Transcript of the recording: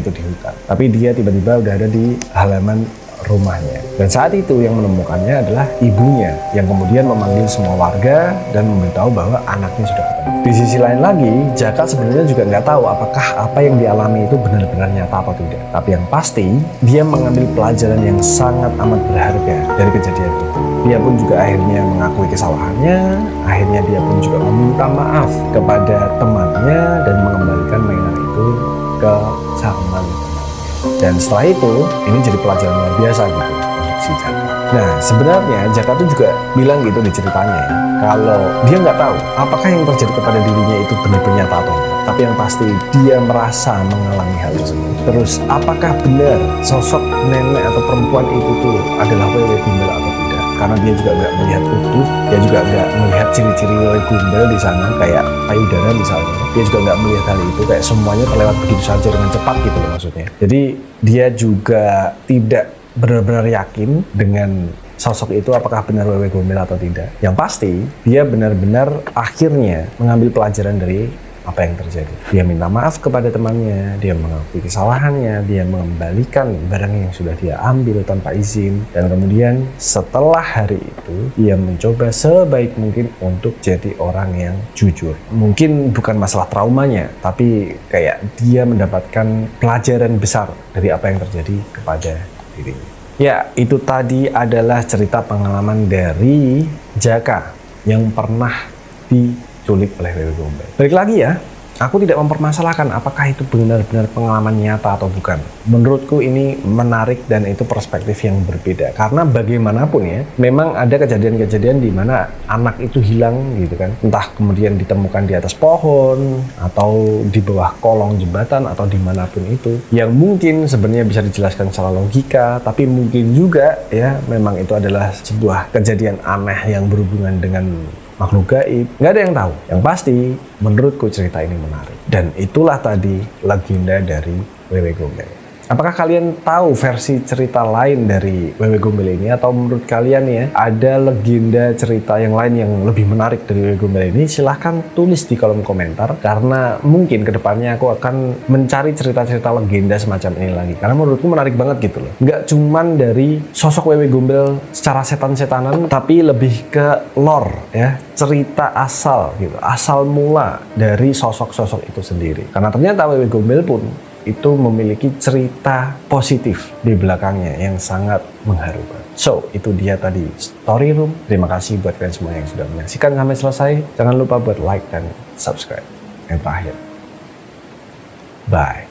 itu di hutan. Tapi dia tiba-tiba udah ada di halaman rumahnya. Dan saat itu yang menemukannya adalah ibunya yang kemudian memanggil semua warga dan memberitahu bahwa anaknya sudah ketemu. Di sisi lain lagi, Jaka sebenarnya juga nggak tahu apakah apa yang dialami itu benar-benar nyata atau tidak. Tapi yang pasti, dia mengambil pelajaran yang sangat amat berharga dari kejadian itu. Dia pun juga akhirnya mengakui kesalahannya, akhirnya dia pun juga meminta maaf kepada temannya dan mengembalikan mainan itu ke sang temannya. Dan setelah itu, ini jadi pelajaran luar biasa gitu untuk si Jaka. Nah, sebenarnya Jaka tuh juga bilang gitu di ceritanya ya, kalau dia nggak tahu apakah yang terjadi kepada dirinya itu benar-benar nyata atau enggak. Tapi yang pasti dia merasa mengalami hal tersebut. Terus, apakah benar sosok nenek atau perempuan itu tuh adalah Wewe Gombel atau tidak? Karena dia juga nggak melihat utuh, dia juga nggak melihat ciri-ciri Wewe Gombel di sana kayak payudara misalnya. Dia juga nggak melihat hal itu, kayak semuanya terlewat begitu saja dengan cepat gitu loh maksudnya. Jadi dia juga tidak benar-benar yakin dengan sosok itu apakah benar Wewe Gombel atau tidak. Yang pasti dia benar-benar akhirnya mengambil pelajaran dari apa yang terjadi. Dia minta maaf kepada temannya, dia mengakui kesalahannya, dia mengembalikan barang yang sudah dia ambil tanpa izin, dan kemudian setelah hari itu dia mencoba sebaik mungkin untuk jadi orang yang jujur. Mungkin bukan masalah traumanya, tapi kayak dia mendapatkan pelajaran besar dari apa yang terjadi kepada dirinya. Ya, itu tadi adalah cerita pengalaman dari Jaka yang pernah diculik oleh Wewe Gombel. Balik lagi ya, aku tidak mempermasalahkan apakah itu benar-benar pengalaman nyata atau bukan. Menurutku ini menarik dan itu perspektif yang berbeda. Karena bagaimanapun ya, memang ada kejadian-kejadian di mana anak itu hilang gitu kan. Entah kemudian ditemukan di atas pohon, atau di bawah kolong jembatan, atau dimanapun itu. Yang mungkin sebenarnya bisa dijelaskan secara logika, tapi mungkin juga ya memang itu adalah sebuah kejadian aneh yang berhubungan dengan makhluk gaib. Nggak ada yang tahu. Yang pasti, menurutku cerita ini menarik. Dan itulah tadi legenda dari Wewe Gombel. Apakah kalian tahu versi cerita lain dari Wewe Gombel ini? Atau menurut kalian ya, ada legenda cerita yang lain yang lebih menarik dari Wewe Gombel ini? Silahkan tulis di kolom komentar. Karena mungkin kedepannya aku akan mencari cerita-cerita legenda semacam ini lagi. Karena menurutku menarik banget gitu loh. Nggak cuman dari sosok Wewe Gombel secara setan-setanan, tapi lebih ke lore ya. Cerita asal gitu. Asal mula dari sosok-sosok itu sendiri. Karena ternyata Wewe Gombel pun itu memiliki cerita positif di belakangnya yang sangat mengharukan. So, itu dia tadi Story Room. Terima kasih buat kalian semua yang sudah menyaksikan sampai selesai. Jangan lupa buat like dan subscribe. Yang terakhir, bye.